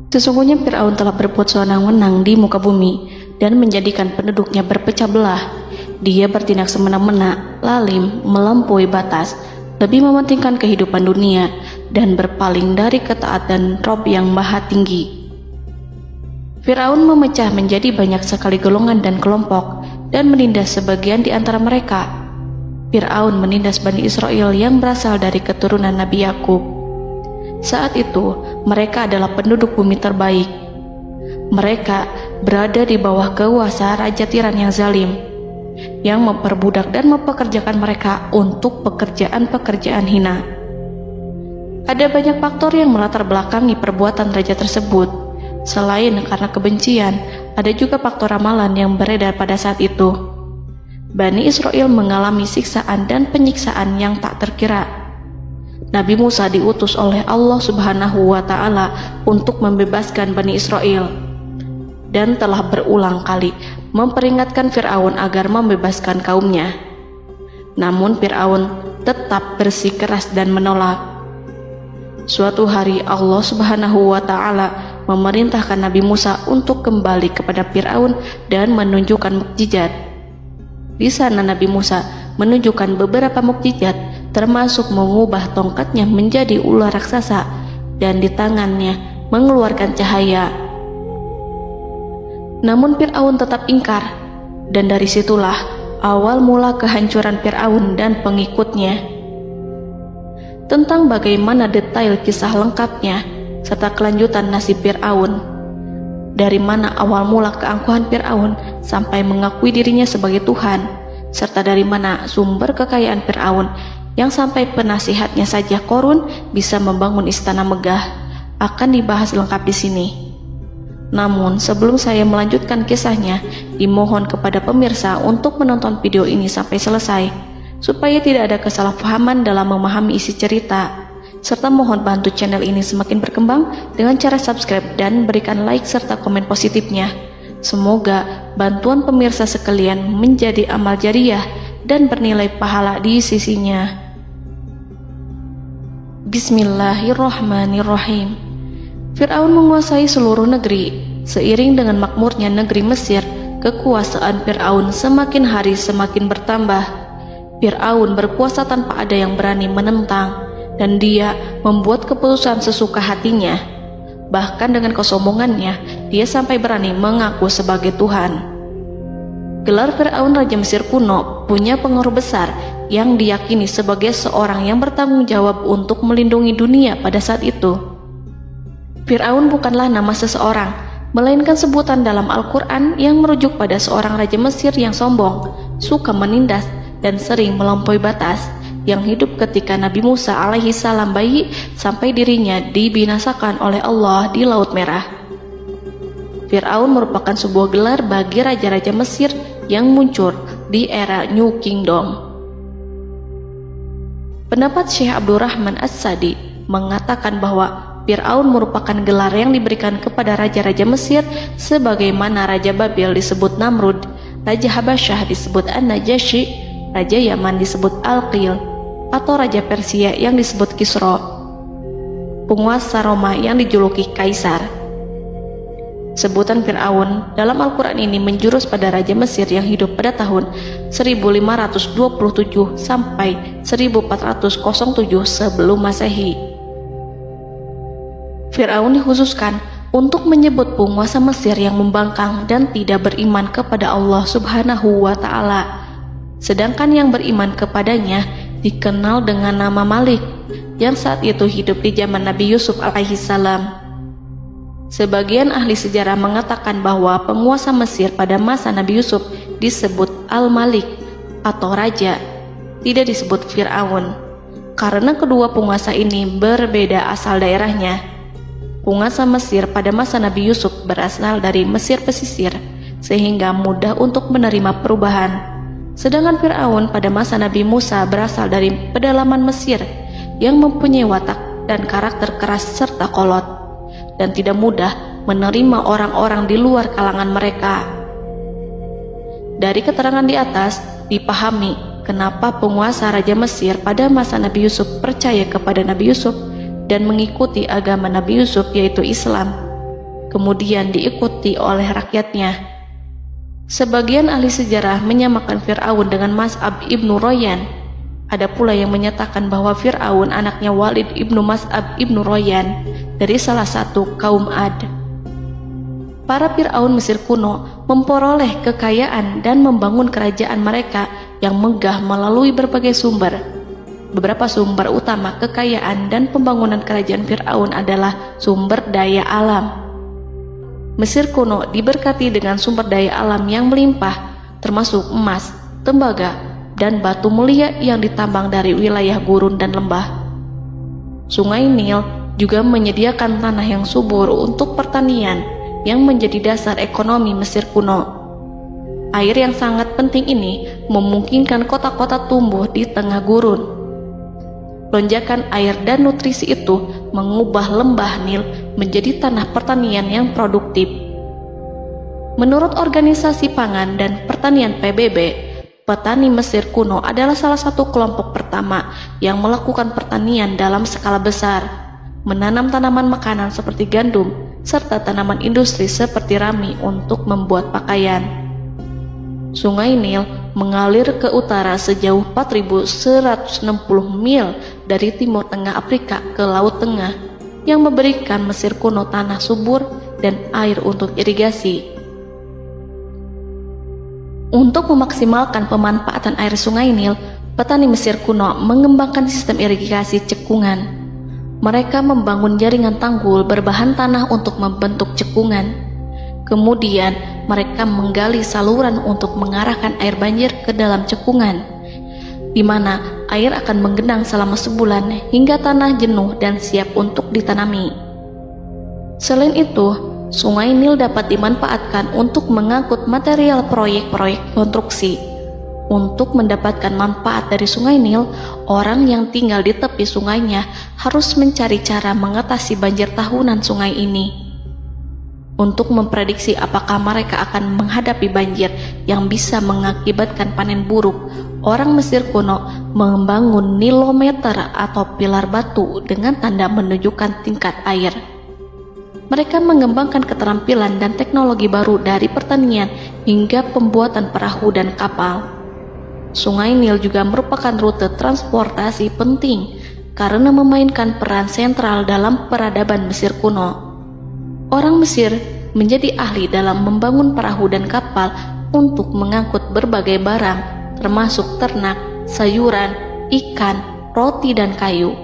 Sesungguhnya Fir'aun telah berbuat sewenang-wenang di muka bumi dan menjadikan penduduknya berpecah belah. Dia bertindak semena-mena, lalim, melampaui batas, lebih mementingkan kehidupan dunia dan berpaling dari ketaatan Rob yang Maha Tinggi. Fir'aun memecah menjadi banyak sekali golongan dan kelompok dan menindas sebagian di antara mereka. Fir'aun menindas Bani Israel yang berasal dari keturunan Nabi Yakub. Saat itu, mereka adalah penduduk bumi terbaik. Mereka berada di bawah kuasa Raja Tiran yang zalim, yang memperbudak dan mempekerjakan mereka untuk pekerjaan-pekerjaan hina. Ada banyak faktor yang melatar belakangi perbuatan raja tersebut. Selain karena kebencian, ada juga faktor ramalan yang beredar pada saat itu. Bani Israel mengalami siksaan dan penyiksaan yang tak terkira. Nabi Musa diutus oleh Allah Subhanahu wa Ta'ala untuk membebaskan Bani Israel, dan telah berulang kali memperingatkan Fir'aun agar membebaskan kaumnya. Namun Fir'aun tetap bersikeras dan menolak. Suatu hari Allah Subhanahu wa Ta'ala memerintahkan Nabi Musa untuk kembali kepada Fir'aun dan menunjukkan mukjizat. Di sana Nabi Musa menunjukkan beberapa mukjizat, termasuk mengubah tongkatnya menjadi ular raksasa dan di tangannya mengeluarkan cahaya. Namun Fir'aun tetap ingkar, dan dari situlah awal mula kehancuran Fir'aun dan pengikutnya. Tentang bagaimana detail kisah lengkapnya serta kelanjutan nasib Fir'aun, dari mana awal mula keangkuhan Fir'aun sampai mengakui dirinya sebagai Tuhan, serta dari mana sumber kekayaan Fir'aun yang sampai penasihatnya saja Qorun bisa membangun istana megah, akan dibahas lengkap di sini. Namun sebelum saya melanjutkan kisahnya, dimohon kepada pemirsa untuk menonton video ini sampai selesai, supaya tidak ada kesalahpahaman dalam memahami isi cerita, serta mohon bantu channel ini semakin berkembang dengan cara subscribe dan berikan like serta komen positifnya. Semoga bantuan pemirsa sekalian menjadi amal jariah dan bernilai pahala di sisinya. Bismillahirrahmanirrahim. Fir'aun menguasai seluruh negeri. Seiring dengan makmurnya negeri Mesir, kekuasaan Fir'aun semakin hari semakin bertambah. Fir'aun berkuasa tanpa ada yang berani menentang, dan dia membuat keputusan sesuka hatinya. Bahkan dengan kesombongannya, dia sampai berani mengaku sebagai Tuhan. Gelar Fir'aun Raja Mesir kuno punya pengaruh besar yang diyakini sebagai seorang yang bertanggung jawab untuk melindungi dunia pada saat itu. Fir'aun bukanlah nama seseorang, melainkan sebutan dalam Al-Quran yang merujuk pada seorang Raja Mesir yang sombong, suka menindas, dan sering melampaui batas, yang hidup ketika Nabi Musa alaihi salam bayi sampai dirinya dibinasakan oleh Allah di Laut Merah. Fir'aun merupakan sebuah gelar bagi raja-raja Mesir yang muncul di era New Kingdom. Pendapat Syekh Abdurrahman As-Sadi mengatakan bahwa Fir'aun merupakan gelar yang diberikan kepada raja-raja Mesir, sebagaimana Raja Babel disebut Namrud, Raja Habasyah disebut An-Najasyi, Raja Yaman disebut Al-Qil, atau Raja Persia yang disebut Kisra, penguasa Roma yang dijuluki Kaisar. Sebutan Fir'aun dalam Al-Quran ini menjurus pada Raja Mesir yang hidup pada tahun 1527 sampai 1407 sebelum Masehi. Fir'aun dikhususkan untuk menyebut penguasa Mesir yang membangkang dan tidak beriman kepada Allah Subhanahu wa Ta'ala, sedangkan yang beriman kepadanya dikenal dengan nama Malik, yang saat itu hidup di zaman Nabi Yusuf alaihi salam. Sebagian ahli sejarah mengatakan bahwa penguasa Mesir pada masa Nabi Yusuf disebut Al-Malik atau Raja, tidak disebut Fir'aun, karena kedua penguasa ini berbeda asal daerahnya. Penguasa Mesir pada masa Nabi Yusuf berasal dari Mesir pesisir, sehingga mudah untuk menerima perubahan. Sedangkan Fir'aun pada masa Nabi Musa berasal dari pedalaman Mesir yang mempunyai watak dan karakter keras serta kolot, dan tidak mudah menerima orang-orang di luar kalangan mereka. Dari keterangan di atas dipahami kenapa penguasa Raja Mesir pada masa Nabi Yusuf percaya kepada Nabi Yusuf dan mengikuti agama Nabi Yusuf, yaitu Islam. kemudian diikuti oleh rakyatnya. Sebagian ahli sejarah menyamakan Fir'aun dengan Mas'ab ibnu Royan. Ada pula yang menyatakan bahwa Fir'aun anaknya Walid ibnu Mas'ab ibnu Royan dari salah satu kaum Ad. Para Fir'aun Mesir kuno memperoleh kekayaan dan membangun kerajaan mereka yang megah melalui berbagai sumber. Beberapa sumber utama kekayaan dan pembangunan kerajaan Fir'aun adalah sumber daya alam. Mesir kuno diberkati dengan sumber daya alam yang melimpah, termasuk emas, tembaga, dan batu mulia yang ditambang dari wilayah gurun dan lembah. Sungai Nil juga menyediakan tanah yang subur untuk pertanian yang menjadi dasar ekonomi Mesir kuno. Air yang sangat penting ini memungkinkan kota-kota tumbuh di tengah gurun. Lonjakan air dan nutrisi itu mengubah lembah Nil menjadi tanah pertanian yang produktif. Menurut Organisasi Pangan dan Pertanian PBB, petani Mesir kuno adalah salah satu kelompok pertama yang melakukan pertanian dalam skala besar, menanam tanaman makanan seperti gandum, serta tanaman industri seperti rami untuk membuat pakaian. Sungai Nil mengalir ke utara sejauh 4.160 mil dari Timur Tengah Afrika ke Laut Tengah, yang memberikan Mesir kuno tanah subur dan air untuk irigasi. Untuk memaksimalkan pemanfaatan air Sungai Nil, petani Mesir kuno mengembangkan sistem irigasi cekungan. Mereka membangun jaringan tanggul berbahan tanah untuk membentuk cekungan. Kemudian mereka menggali saluran untuk mengarahkan air banjir ke dalam cekungan, di mana air akan menggenang selama sebulan hingga tanah jenuh dan siap untuk ditanami. Selain itu, Sungai Nil dapat dimanfaatkan untuk mengangkut material proyek-proyek konstruksi. Untuk mendapatkan manfaat dari Sungai Nil, orang yang tinggal di tepi sungainya harus mencari cara mengatasi banjir tahunan sungai ini. Untuk memprediksi apakah mereka akan menghadapi banjir yang bisa mengakibatkan panen buruk, orang Mesir kuno membangun nilometer atau pilar batu dengan tanda menunjukkan tingkat air. Mereka mengembangkan keterampilan dan teknologi baru dari pertanian hingga pembuatan perahu dan kapal. Sungai Nil juga merupakan rute transportasi penting karena memainkan peran sentral dalam peradaban Mesir kuno. Orang Mesir menjadi ahli dalam membangun perahu dan kapal untuk mengangkut berbagai barang, termasuk ternak, sayuran, ikan, roti, dan kayu.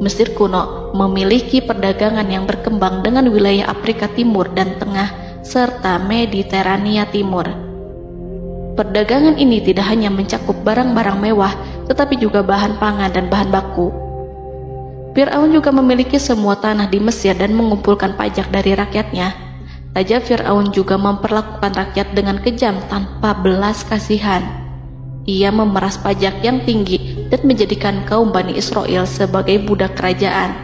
Mesir kuno memiliki perdagangan yang berkembang dengan wilayah Afrika Timur dan Tengah serta Mediterania Timur. Perdagangan ini tidak hanya mencakup barang-barang mewah, tetapi juga bahan pangan dan bahan baku. Fir'aun juga memiliki semua tanah di Mesir dan mengumpulkan pajak dari rakyatnya. Raja Fir'aun juga memperlakukan rakyat dengan kejam tanpa belas kasihan. Ia memeras pajak yang tinggi dan menjadikan kaum Bani Israel sebagai budak kerajaan.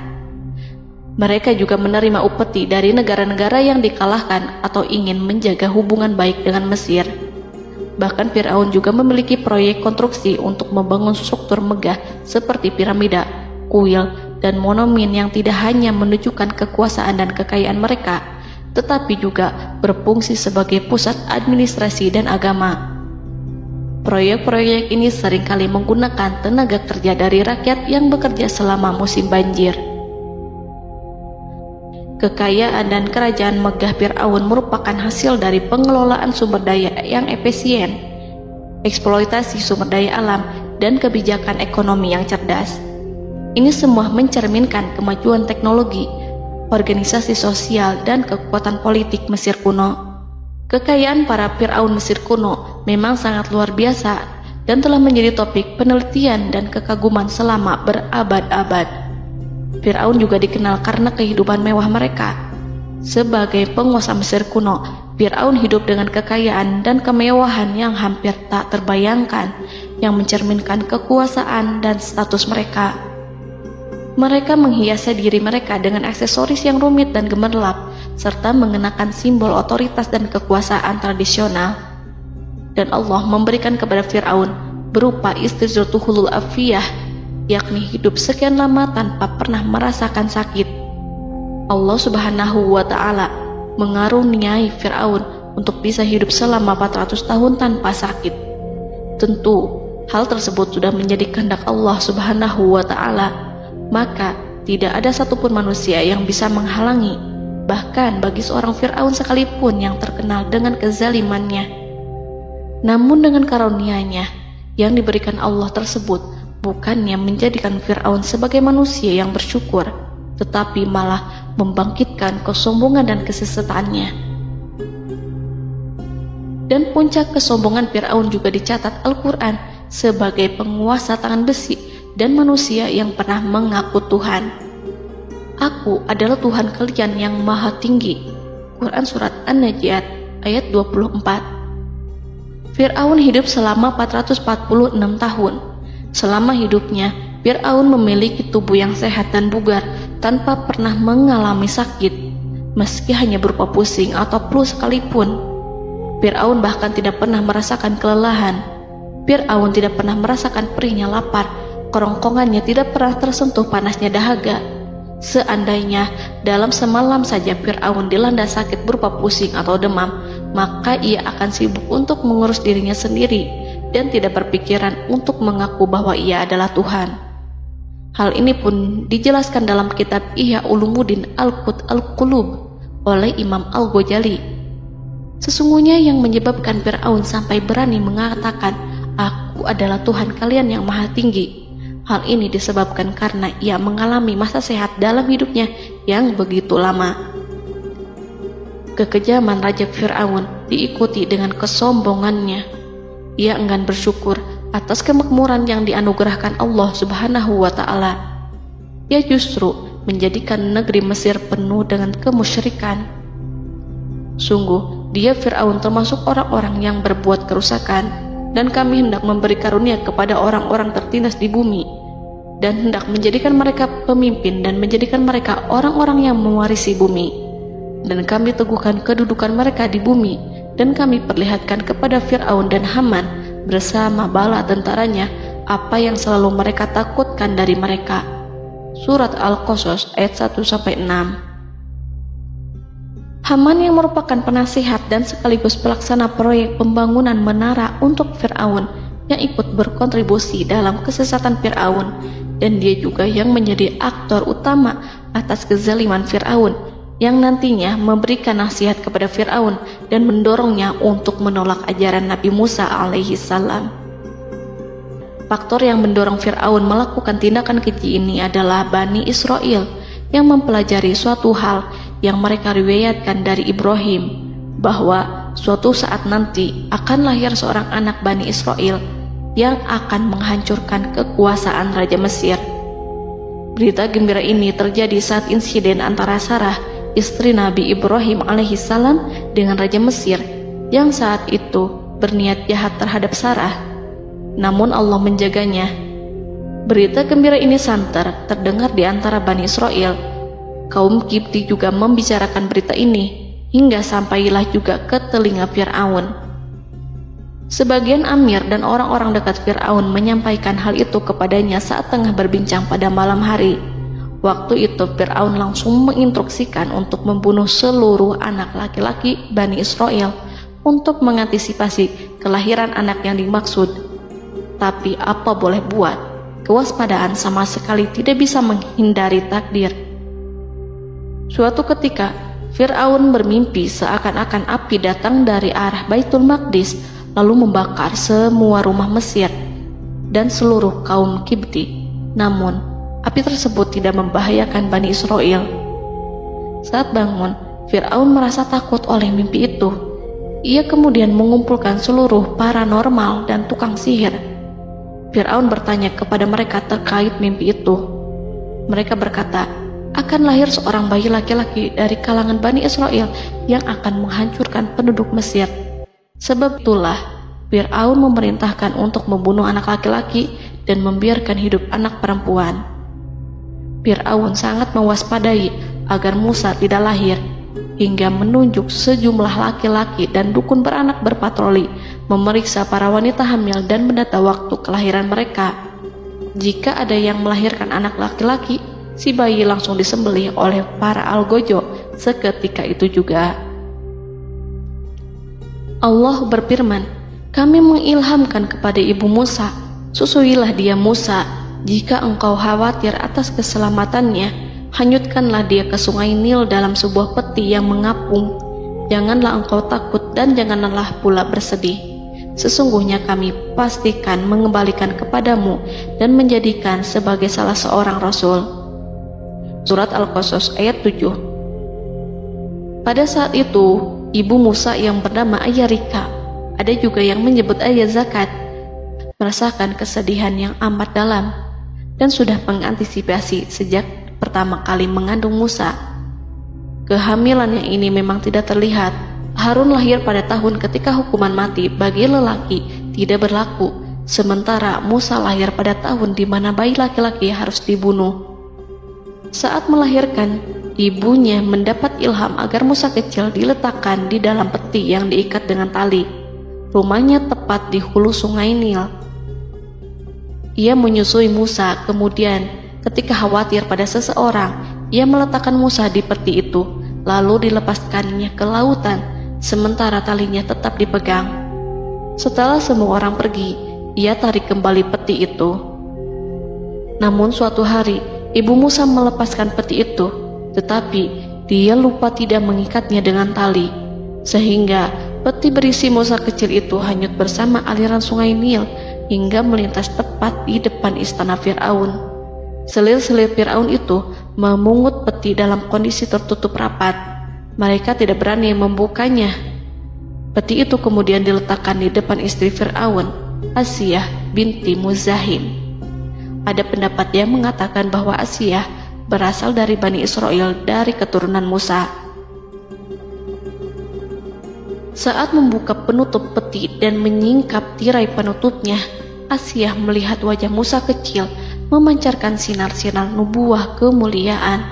Mereka juga menerima upeti dari negara-negara yang dikalahkan atau ingin menjaga hubungan baik dengan Mesir. Bahkan Fir'aun juga memiliki proyek konstruksi untuk membangun struktur megah seperti piramida, kuil, dan monumen yang tidak hanya menunjukkan kekuasaan dan kekayaan mereka, tetapi juga berfungsi sebagai pusat administrasi dan agama. Proyek-proyek ini seringkali menggunakan tenaga kerja dari rakyat yang bekerja selama musim banjir. Kekayaan dan kerajaan megah Fir'aun merupakan hasil dari pengelolaan sumber daya yang efisien, eksploitasi sumber daya alam, dan kebijakan ekonomi yang cerdas. Ini semua mencerminkan kemajuan teknologi, organisasi sosial, dan kekuatan politik Mesir kuno. Kekayaan para Fir'aun Mesir kuno memang sangat luar biasa dan telah menjadi topik penelitian dan kekaguman selama berabad-abad. Fir'aun juga dikenal karena kehidupan mewah mereka. Sebagai penguasa Mesir kuno, Fir'aun hidup dengan kekayaan dan kemewahan yang hampir tak terbayangkan, yang mencerminkan kekuasaan dan status mereka. Mereka menghiasi diri mereka dengan aksesoris yang rumit dan gemerlap, serta mengenakan simbol otoritas dan kekuasaan tradisional. Dan Allah memberikan kepada Fir'aun berupa istizatuhul afiyah, yakni hidup sekian lama tanpa pernah merasakan sakit. Allah Subhanahu wa Ta'ala mengaruniai Fir'aun untuk bisa hidup selama 400 tahun tanpa sakit. Tentu, hal tersebut sudah menjadi kehendak Allah Subhanahu wa Ta'ala, maka tidak ada satupun manusia yang bisa menghalangi, bahkan bagi seorang Fir'aun sekalipun yang terkenal dengan kezalimannya. Namun dengan karunia-Nya yang diberikan Allah tersebut bukannya menjadikan Fir'aun sebagai manusia yang bersyukur, tetapi malah membangkitkan kesombongan dan kesesataannya. Dan puncak kesombongan Fir'aun juga dicatat Al-Quran sebagai penguasa tangan besi dan manusia yang pernah mengaku Tuhan. Aku adalah Tuhan kalian yang maha tinggi. Quran Surat An-Najiat ayat 24. Fir'aun hidup selama 446 tahun. Selama hidupnya, Fir'aun memiliki tubuh yang sehat dan bugar tanpa pernah mengalami sakit, meski hanya berupa pusing atau flu sekalipun. Fir'aun bahkan tidak pernah merasakan kelelahan. Fir'aun tidak pernah merasakan perihnya lapar, kerongkongannya tidak pernah tersentuh panasnya dahaga. Seandainya dalam semalam saja Fir'aun dilanda sakit berupa pusing atau demam, maka ia akan sibuk untuk mengurus dirinya sendiri dan tidak berpikiran untuk mengaku bahwa ia adalah Tuhan. Hal ini pun dijelaskan dalam kitab Ihya Ulumuddin Al-Qut Al-Qulub oleh Imam Al-Ghazali. Sesungguhnya yang menyebabkan Fir'aun sampai berani mengatakan, "Aku adalah Tuhan kalian yang maha tinggi," hal ini disebabkan karena ia mengalami masa sehat dalam hidupnya yang begitu lama. Kekejaman Raja Fir'aun diikuti dengan kesombongannya. Ia enggan bersyukur atas kemakmuran yang dianugerahkan Allah Subhanahu wa Ta'ala. Ia justru menjadikan negeri Mesir penuh dengan kemusyrikan. Sungguh, dia Fir'aun termasuk orang-orang yang berbuat kerusakan, dan kami hendak memberi karunia kepada orang-orang tertindas di bumi, dan hendak menjadikan mereka pemimpin dan menjadikan mereka orang-orang yang mewarisi bumi. Dan kami teguhkan kedudukan mereka di bumi, dan kami perlihatkan kepada Fir'aun dan Haman bersama bala tentaranya apa yang selalu mereka takutkan dari mereka. Surat Al-Qasas ayat 1-6. Haman yang merupakan penasihat dan sekaligus pelaksana proyek pembangunan menara untuk Fir'aun yang ikut berkontribusi dalam kesesatan Fir'aun, dan dia juga yang menjadi aktor utama atas kezaliman Fir'aun yang nantinya memberikan nasihat kepada Fir'aun dan mendorongnya untuk menolak ajaran Nabi Musa alaihi salam. Faktor yang mendorong Fir'aun melakukan tindakan keji ini adalah Bani Israel yang mempelajari suatu hal yang mereka riwayatkan dari Ibrahim, bahwa suatu saat nanti akan lahir seorang anak Bani Israel yang akan menghancurkan kekuasaan Raja Mesir. Berita gembira ini terjadi saat insiden antara Sarah, istri Nabi Ibrahim alaihissalam, dengan Raja Mesir yang saat itu berniat jahat terhadap Sarah. Namun Allah menjaganya. Berita gembira ini santer terdengar di antara Bani Israel. Kaum Kipti juga membicarakan berita ini, hingga sampailah juga ke telinga Fir'aun. Sebagian amir dan orang-orang dekat Fir'aun menyampaikan hal itu kepadanya saat tengah berbincang pada malam hari. Waktu itu Fir'aun langsung menginstruksikan untuk membunuh seluruh anak laki-laki Bani Israel untuk mengantisipasi kelahiran anak yang dimaksud. Tapi apa boleh buat, kewaspadaan sama sekali tidak bisa menghindari takdir. Suatu ketika Fir'aun bermimpi seakan-akan api datang dari arah Baitul Maqdis lalu membakar semua rumah Mesir dan seluruh kaum Kipti. Namun api tersebut tidak membahayakan Bani Israel. Saat bangun, Fir'aun merasa takut oleh mimpi itu. Ia kemudian mengumpulkan seluruh paranormal dan tukang sihir. Fir'aun bertanya kepada mereka terkait mimpi itu. Mereka berkata, akan lahir seorang bayi laki-laki dari kalangan Bani Israel yang akan menghancurkan penduduk Mesir. Sebab itulah Fir'aun memerintahkan untuk membunuh anak laki-laki dan membiarkan hidup anak perempuan. Fir'aun sangat mewaspadai agar Musa tidak lahir, hingga menunjuk sejumlah laki-laki dan dukun beranak berpatroli memeriksa para wanita hamil dan mendata waktu kelahiran mereka. Jika ada yang melahirkan anak laki-laki, si bayi langsung disembelih oleh para algojo seketika itu juga. Allah berfirman, kami mengilhamkan kepada ibu Musa, susuilah dia Musa. Jika engkau khawatir atas keselamatannya, hanyutkanlah dia ke sungai Nil dalam sebuah peti yang mengapung. Janganlah engkau takut dan janganlah pula bersedih. Sesungguhnya kami pastikan mengembalikan kepadamu dan menjadikan sebagai salah seorang rasul. Surat Al-Qasas ayat 7. Pada saat itu, ibu Musa yang bernama Ayarika, ada juga yang menyebut Ayah Zakat, merasakan kesedihan yang amat dalam dan sudah mengantisipasi sejak pertama kali mengandung Musa. Kehamilannya ini memang tidak terlihat. Harun lahir pada tahun ketika hukuman mati bagi lelaki tidak berlaku, sementara Musa lahir pada tahun di mana bayi laki-laki harus dibunuh. Saat melahirkan, ibunya mendapat ilham agar Musa kecil diletakkan di dalam peti yang diikat dengan tali. Rumahnya tepat di hulu sungai Nil. Ia menyusui Musa, kemudian ketika khawatir pada seseorang, ia meletakkan Musa di peti itu, lalu dilepaskannya ke lautan, sementara talinya tetap dipegang. Setelah semua orang pergi, ia tarik kembali peti itu. Namun suatu hari, ibu Musa melepaskan peti itu, tetapi dia lupa tidak mengikatnya dengan tali, sehingga peti berisi Musa kecil itu hanyut bersama aliran sungai Nil hingga melintas tepat di depan istana Fir'aun. Selir-selir Fir'aun itu memungut peti dalam kondisi tertutup rapat. Mereka tidak berani membukanya. Peti itu kemudian diletakkan di depan istri Fir'aun, Asiyah binti Muzahim. Ada pendapat yang mengatakan bahwa Asiyah berasal dari Bani Israel dari keturunan Musa. Saat membuka penutup peti dan menyingkap tirai penutupnya, Asiyah melihat wajah Musa kecil memancarkan sinar-sinar nubuah kemuliaan.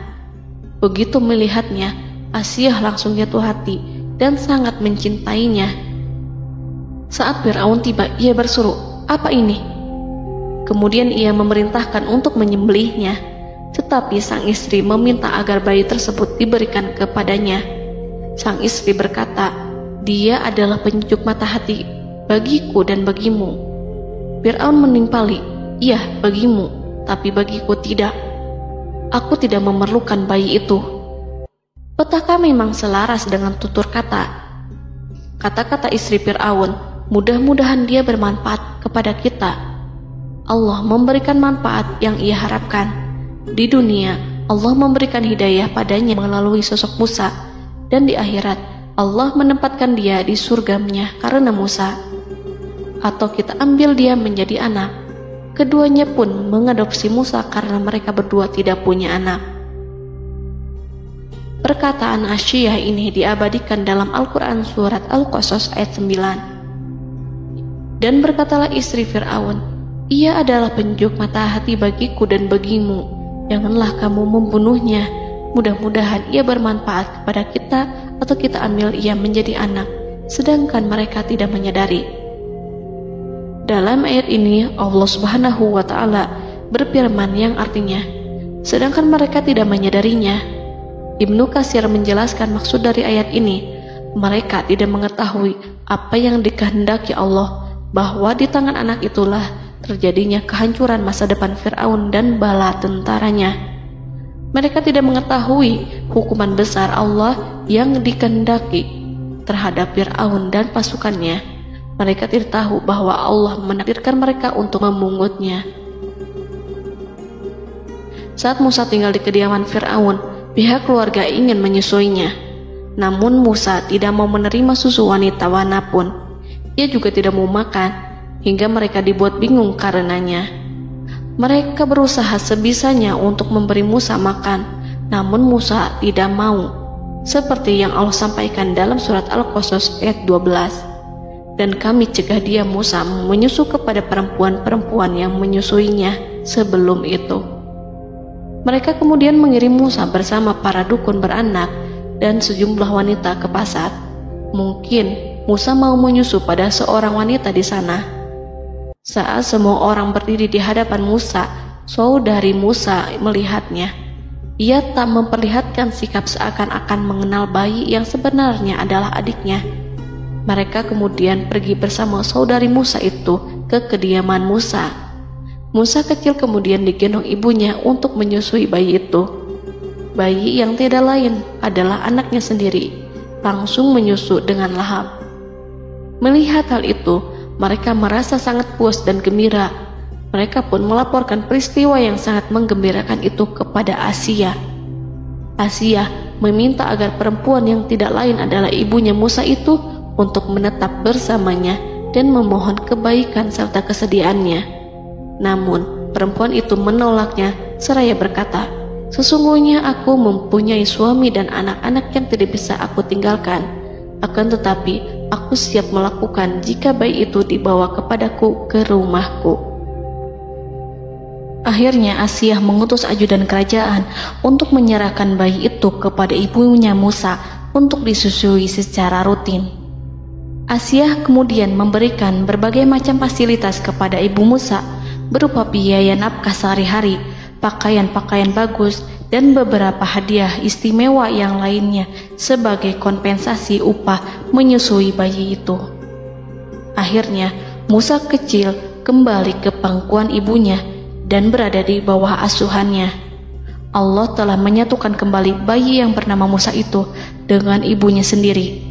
Begitu melihatnya, Asiyah langsung jatuh hati dan sangat mencintainya. Saat Fir'aun tiba, ia berseru, "Apa ini?" Kemudian ia memerintahkan untuk menyembelihnya, tetapi sang istri meminta agar bayi tersebut diberikan kepadanya. Sang istri berkata, "Dia adalah penyejuk mata hati bagiku dan bagimu." Fir'aun menimpali, "Iya, bagimu, tapi bagiku tidak. Aku tidak memerlukan bayi itu." Petaka memang selaras dengan tutur kata. Kata-kata istri Fir'aun, mudah-mudahan dia bermanfaat kepada kita. Allah memberikan manfaat yang ia harapkan. Di dunia, Allah memberikan hidayah padanya melalui sosok Musa, dan di akhirat, Allah menempatkan dia di surganya karena Musa. Atau kita ambil dia menjadi anak. Keduanya pun mengadopsi Musa karena mereka berdua tidak punya anak. Perkataan Asiyah ini diabadikan dalam Al-Quran surat Al-Qasas ayat 9. Dan berkatalah istri Fir'aun, "Ia adalah penyejuk mata hati bagiku dan bagimu. Janganlah kamu membunuhnya. Mudah-mudahan ia bermanfaat kepada kita, atau kita ambil ia menjadi anak, sedangkan mereka tidak menyadari." Dalam ayat ini Allah Subhanahu wa Ta'ala berfirman yang artinya, sedangkan mereka tidak menyadarinya. Ibnu Katsir menjelaskan maksud dari ayat ini, mereka tidak mengetahui apa yang dikehendaki Allah, bahwa di tangan anak itulah terjadinya kehancuran masa depan Fir'aun dan bala tentaranya. Mereka tidak mengetahui hukuman besar Allah yang dikehendaki terhadap Fir'aun dan pasukannya. Mereka tidak tahu bahwa Allah menakdirkan mereka untuk memungutnya. Saat Musa tinggal di kediaman Fir'aun, pihak keluarga ingin menyusuinya. Namun Musa tidak mau menerima susu wanita manapun. Ia juga tidak mau makan, hingga mereka dibuat bingung karenanya. Mereka berusaha sebisanya untuk memberi Musa makan, namun Musa tidak mau. Seperti yang Allah sampaikan dalam surat Al-Qasas ayat 12. Dan kami cegah dia Musa menyusu kepada perempuan-perempuan yang menyusuinya sebelum itu. Mereka kemudian mengirim Musa bersama para dukun beranak dan sejumlah wanita ke pasar. Mungkin Musa mau menyusu pada seorang wanita di sana. Saat semua orang berdiri di hadapan Musa, saudari Musa melihatnya. Ia tak memperlihatkan sikap seakan-akan mengenal bayi yang sebenarnya adalah adiknya. Mereka kemudian pergi bersama saudari Musa itu ke kediaman Musa. Musa kecil kemudian digendong ibunya untuk menyusui bayi itu. Bayi yang tidak lain adalah anaknya sendiri, langsung menyusu dengan lahap. Melihat hal itu, mereka merasa sangat puas dan gembira. Mereka pun melaporkan peristiwa yang sangat menggembirakan itu kepada Asia. Asia meminta agar perempuan yang tidak lain adalah ibunya Musa itu untuk menetap bersamanya dan memohon kebaikan serta kesediaannya. Namun, perempuan itu menolaknya seraya berkata, "Sesungguhnya aku mempunyai suami dan anak-anak yang tidak bisa aku tinggalkan. Akan tetapi, aku siap melakukan jika bayi itu dibawa kepadaku ke rumahku." Akhirnya Asia mengutus ajudan kerajaan untuk menyerahkan bayi itu kepada ibunya Musa untuk disusui secara rutin. Asia kemudian memberikan berbagai macam fasilitas kepada ibu Musa berupa biaya nafkah sehari-hari, pakaian-pakaian bagus, dan beberapa hadiah istimewa yang lainnya sebagai kompensasi upah menyusui bayi itu. Akhirnya Musa kecil kembali ke pangkuan ibunya dan berada di bawah asuhannya. Allah telah menyatukan kembali bayi yang bernama Musa itu dengan ibunya sendiri.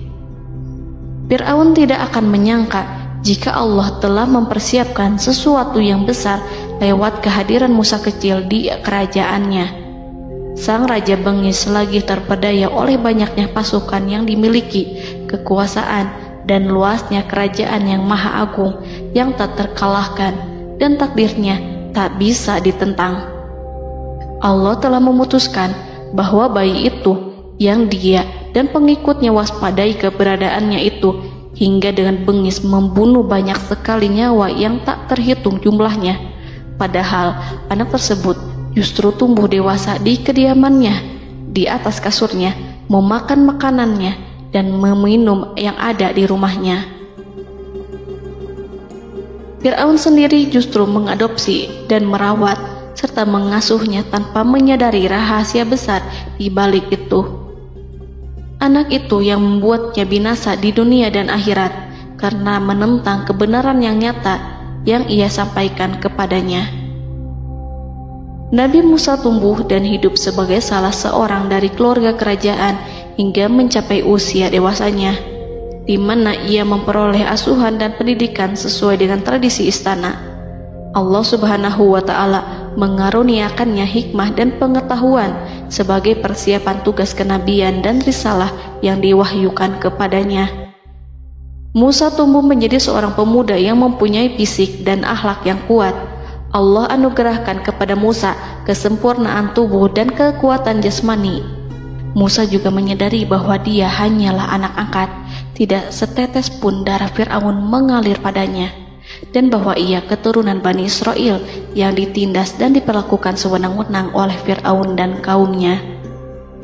Fir'aun tidak akan menyangka jika Allah telah mempersiapkan sesuatu yang besar lewat kehadiran Musa kecil di kerajaannya. Sang Raja bengis lagi terpedaya oleh banyaknya pasukan yang dimiliki, kekuasaan, dan luasnya kerajaan yang maha agung yang tak terkalahkan, dan takdirnya tak bisa ditentang. Allah telah memutuskan bahwa bayi itu yang dia dan pengikutnya waspadai keberadaannya itu hingga dengan bengis membunuh banyak sekali nyawa yang tak terhitung jumlahnya. Padahal anak tersebut justru tumbuh dewasa di kediamannya, di atas kasurnya, memakan makanannya, dan meminum yang ada di rumahnya. Fir'aun sendiri justru mengadopsi dan merawat serta mengasuhnya tanpa menyadari rahasia besar di balik itu. Anak itu yang membuatnya binasa di dunia dan akhirat karena menentang kebenaran yang nyata yang ia sampaikan kepadanya. Nabi Musa tumbuh dan hidup sebagai salah seorang dari keluarga kerajaan hingga mencapai usia dewasanya, di mana ia memperoleh asuhan dan pendidikan sesuai dengan tradisi istana. Allah Subhanahu wa Ta'ala mengaruniakannya hikmah dan pengetahuan sebagai persiapan tugas kenabian dan risalah yang diwahyukan kepadanya. Musa tumbuh menjadi seorang pemuda yang mempunyai fisik dan akhlak yang kuat. Allah anugerahkan kepada Musa kesempurnaan tubuh dan kekuatan jasmani. Musa juga menyadari bahwa dia hanyalah anak angkat, tidak setetes pun darah Fir'aun mengalir padanya, dan bahwa ia keturunan Bani Israel yang ditindas dan diperlakukan sewenang-wenang oleh Fir'aun dan kaumnya.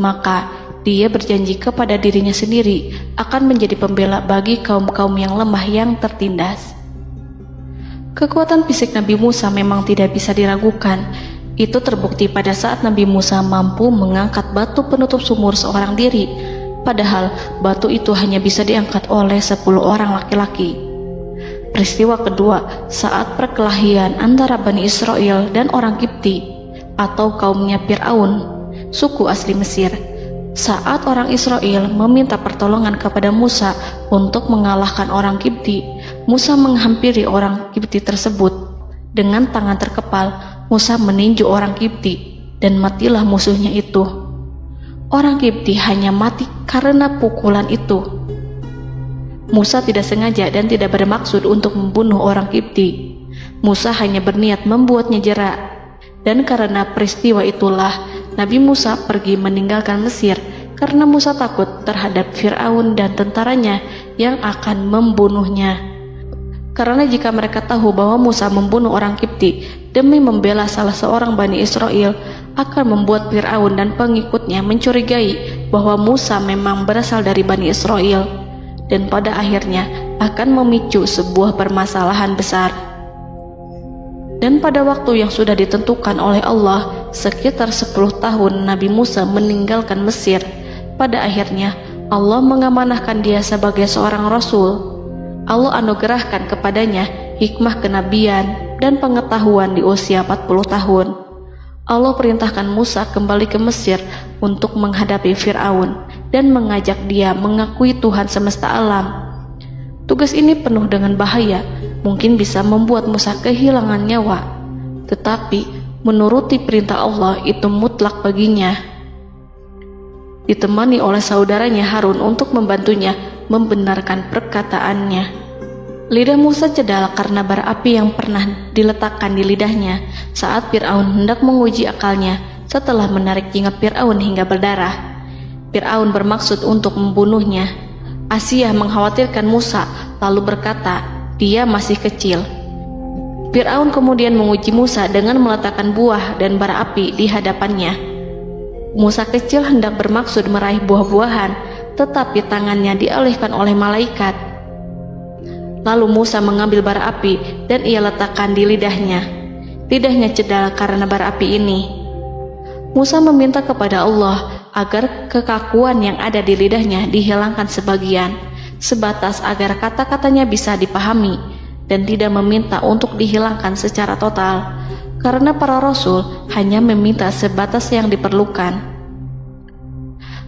Maka dia berjanji kepada dirinya sendiri akan menjadi pembela bagi kaum-kaum yang lemah yang tertindas. Kekuatan fisik Nabi Musa memang tidak bisa diragukan. Itu terbukti pada saat Nabi Musa mampu mengangkat batu penutup sumur seorang diri, padahal batu itu hanya bisa diangkat oleh 10 orang laki-laki. Peristiwa kedua saat perkelahian antara Bani Israel dan orang Kipti atau kaumnya Fir'aun, suku asli Mesir. Saat orang Israel meminta pertolongan kepada Musa untuk mengalahkan orang Kipti, Musa menghampiri orang Kipti tersebut. Dengan tangan terkepal, Musa meninju orang Kipti dan matilah musuhnya itu. Orang Kipti hanya mati karena pukulan itu. Musa tidak sengaja dan tidak bermaksud untuk membunuh orang Kipti. Musa hanya berniat membuatnya jera. Dan karena peristiwa itulah Nabi Musa pergi meninggalkan Mesir karena Musa takut terhadap Fir'aun dan tentaranya yang akan membunuhnya. Karena jika mereka tahu bahwa Musa membunuh orang Kipti demi membela salah seorang Bani Israel, akan membuat Fir'aun dan pengikutnya mencurigai bahwa Musa memang berasal dari Bani Israel, dan pada akhirnya akan memicu sebuah permasalahan besar. Dan pada waktu yang sudah ditentukan oleh Allah, sekitar 10 tahun Nabi Musa meninggalkan Mesir. Pada akhirnya, Allah mengamanahkan dia sebagai seorang Rasul. Allah anugerahkan kepadanya hikmah kenabian dan pengetahuan di usia 40 tahun. Allah perintahkan Musa kembali ke Mesir untuk menghadapi Fir'aun dan mengajak dia mengakui Tuhan semesta alam. Tugas ini penuh dengan bahaya, mungkin bisa membuat Musa kehilangan nyawa, tetapi menuruti perintah Allah itu mutlak baginya. Ditemani oleh saudaranya Harun untuk membantunya membenarkan perkataannya. Lidah Musa cedal karena bara api yang pernah diletakkan di lidahnya saat Fir'aun hendak menguji akalnya setelah menarik jingat Fir'aun hingga berdarah. Fir'aun bermaksud untuk membunuhnya. Asia mengkhawatirkan Musa lalu berkata, dia masih kecil. Fir'aun kemudian menguji Musa dengan meletakkan buah dan bara api di hadapannya. Musa kecil hendak bermaksud meraih buah-buahan, tetapi tangannya dialihkan oleh malaikat. Lalu Musa mengambil bara api dan ia letakkan di lidahnya. Lidahnya cedal karena bara api ini. Musa meminta kepada Allah agar kekakuan yang ada di lidahnya dihilangkan sebagian, sebatas agar kata-katanya bisa dipahami, dan tidak meminta untuk dihilangkan secara total, karena para rasul hanya meminta sebatas yang diperlukan.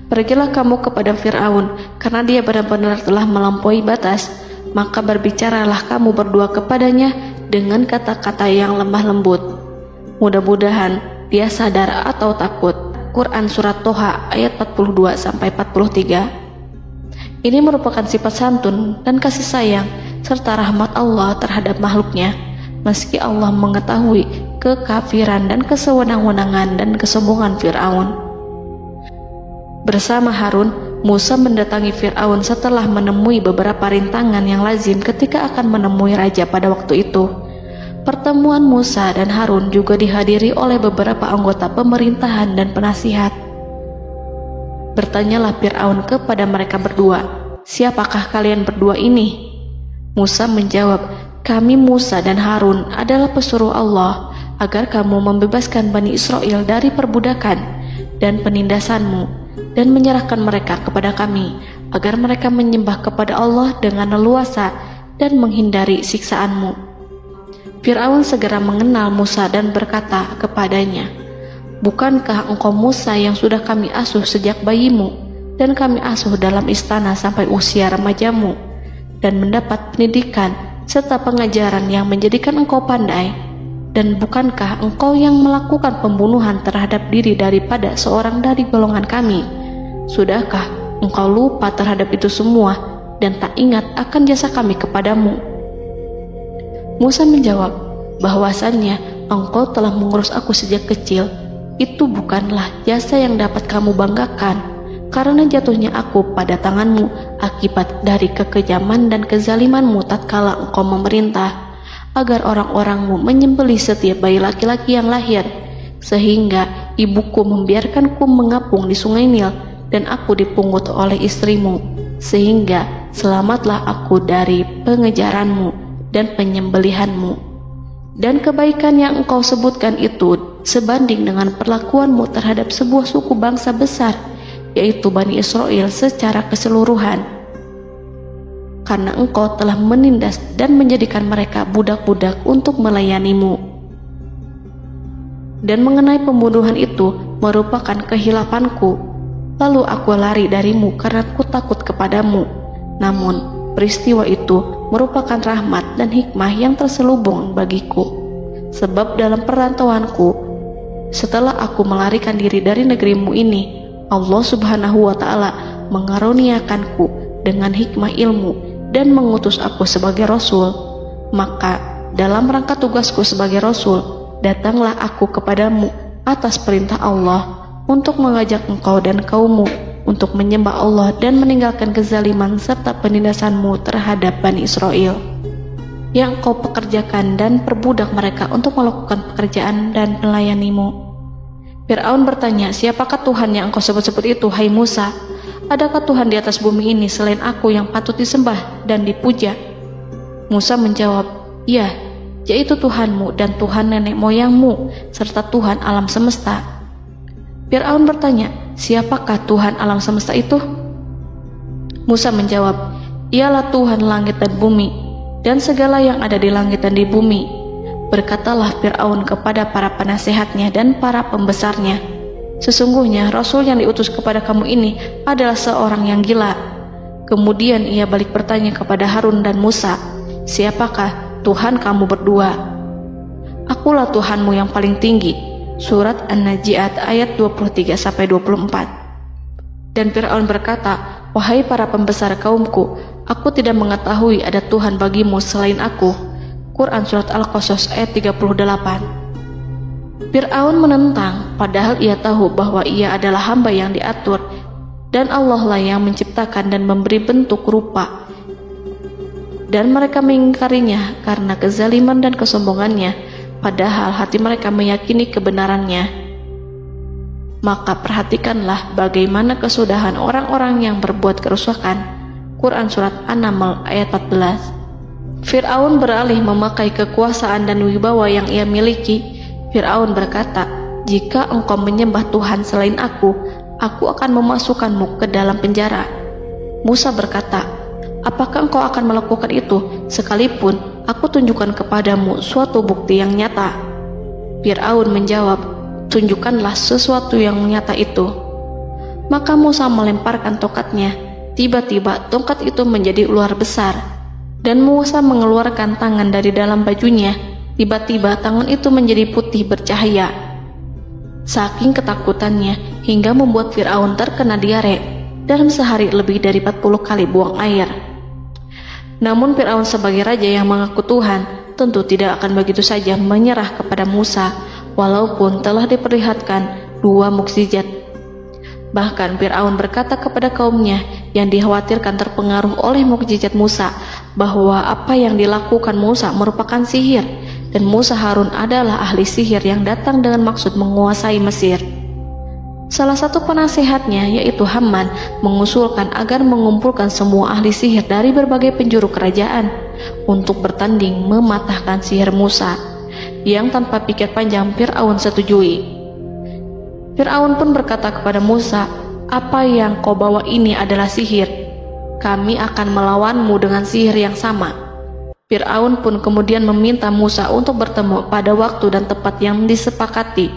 Pergilah kamu kepada Fir'aun, karena dia benar-benar telah melampaui batas, maka berbicaralah kamu berdua kepadanya dengan kata-kata yang lemah lembut. Mudah-mudahan dia sadar atau takut. Quran Surat Toha ayat 42-43. Ini merupakan sifat santun dan kasih sayang serta rahmat Allah terhadap makhluknya, meski Allah mengetahui kekafiran dan kesewenang-wenangan dan kesombongan Fir'aun. Bersama Harun, Musa mendatangi Fir'aun setelah menemui beberapa rintangan yang lazim ketika akan menemui raja pada waktu itu. Pertemuan Musa dan Harun juga dihadiri oleh beberapa anggota pemerintahan dan penasihat. Bertanyalah Fir'aun kepada mereka berdua, siapakah kalian berdua ini? Musa menjawab, kami Musa dan Harun adalah pesuruh Allah agar kamu membebaskan Bani Israel dari perbudakan dan penindasanmu dan menyerahkan mereka kepada kami agar mereka menyembah kepada Allah dengan leluasa dan menghindari siksaanmu. Fir'aun segera mengenal Musa dan berkata kepadanya, bukankah engkau Musa yang sudah kami asuh sejak bayimu dan kami asuh dalam istana sampai usia remajamu dan mendapat pendidikan serta pengajaran yang menjadikan engkau pandai? Dan bukankah engkau yang melakukan pembunuhan terhadap diri daripada seorang dari golongan kami? Sudahkah engkau lupa terhadap itu semua dan tak ingat akan jasa kami kepadamu? Musa menjawab, bahwasannya engkau telah mengurus aku sejak kecil. Itu bukanlah jasa yang dapat kamu banggakan, karena jatuhnya aku pada tanganmu akibat dari kekejaman dan kezalimanmu tatkala engkau memerintah agar orang-orangmu menyembelih setiap bayi laki-laki yang lahir, sehingga ibuku membiarkanku mengapung di sungai Nil dan aku dipungut oleh istrimu, sehingga selamatlah aku dari pengejaranmu dan penyembelihanmu. Dan kebaikan yang engkau sebutkan itu sebanding dengan perlakuanmu terhadap sebuah suku bangsa besar, yaitu Bani Israel secara keseluruhan, karena engkau telah menindas dan menjadikan mereka budak-budak untuk melayanimu. Dan mengenai pembunuhan itu merupakan kehilafanku, lalu aku lari darimu karena aku takut kepadamu. Namun peristiwa itu merupakan rahmat dan hikmah yang terselubung bagiku, sebab dalam perantauanku setelah aku melarikan diri dari negerimu ini, Allah Subhanahu wa Ta'ala mengaruniakanku dengan hikmah ilmu dan mengutus aku sebagai Rasul. Maka dalam rangka tugasku sebagai Rasul, datanglah aku kepadamu atas perintah Allah untuk mengajak engkau dan kaummu untuk menyembah Allah dan meninggalkan kezaliman serta penindasanmu terhadap Bani Israel yang kau pekerjakan dan perbudak mereka untuk melakukan pekerjaan dan melayanimu. Fir'aun bertanya, siapakah Tuhan yang engkau sebut-sebut itu, hai Musa? Adakah Tuhan di atas bumi ini selain aku yang patut disembah dan dipuja? Musa menjawab, ya, yaitu Tuhanmu dan Tuhan nenek moyangmu, serta Tuhan alam semesta. Fir'aun bertanya, siapakah Tuhan alam semesta itu? Musa menjawab, ialah Tuhan langit dan bumi, dan segala yang ada di langit dan di bumi. Berkatalah Fir'aun kepada para penasehatnya dan para pembesarnya, sesungguhnya Rasul yang diutus kepada kamu ini adalah seorang yang gila. Kemudian ia balik bertanya kepada Harun dan Musa, siapakah Tuhan kamu berdua? Akulah Tuhanmu yang paling tinggi. Surat An-Najiat ayat 23-24. Dan Fir'aun berkata, wahai para pembesar kaumku, aku tidak mengetahui ada Tuhan bagimu selain aku. Quran Surat Al-Qasas ayat 38. Fir'aun menentang, padahal ia tahu bahwa ia adalah hamba yang diatur, dan Allah lah yang menciptakan dan memberi bentuk rupa. Dan mereka mengingkarinya karena kezaliman dan kesombongannya, padahal hati mereka meyakini kebenarannya. Maka perhatikanlah bagaimana kesudahan orang-orang yang berbuat kerusakan. Quran Surat An-Naml ayat 14. Fir'aun beralih memakai kekuasaan dan wibawa yang ia miliki. Fir'aun berkata, jika engkau menyembah Tuhan selain aku akan memasukkanmu ke dalam penjara. Musa berkata, apakah engkau akan melakukan itu sekalipun aku tunjukkan kepadamu suatu bukti yang nyata? Fir'aun menjawab, tunjukkanlah sesuatu yang nyata itu. Maka Musa melemparkan tongkatnya. Tiba-tiba tongkat itu menjadi ular besar, dan Musa mengeluarkan tangan dari dalam bajunya. Tiba-tiba tangan itu menjadi putih bercahaya. Saking ketakutannya hingga membuat Fir'aun terkena diare. Dalam sehari lebih dari 40 kali buang air. Namun Fir'aun sebagai raja yang mengaku Tuhan tentu tidak akan begitu saja menyerah kepada Musa, walaupun telah diperlihatkan 2 mukjizat. Bahkan Fir'aun berkata kepada kaumnya yang dikhawatirkan terpengaruh oleh mukjizat Musa, bahwa apa yang dilakukan Musa merupakan sihir, dan Musa Harun adalah ahli sihir yang datang dengan maksud menguasai Mesir. Salah satu penasehatnya, yaitu Haman, mengusulkan agar mengumpulkan semua ahli sihir dari berbagai penjuru kerajaan untuk bertanding mematahkan sihir Musa, yang tanpa pikir panjang Fir'aun setujui. Fir'aun pun berkata kepada Musa, apa yang kau bawa ini adalah sihir. Kami akan melawanmu dengan sihir yang sama. Fir'aun pun kemudian meminta Musa untuk bertemu pada waktu dan tempat yang disepakati,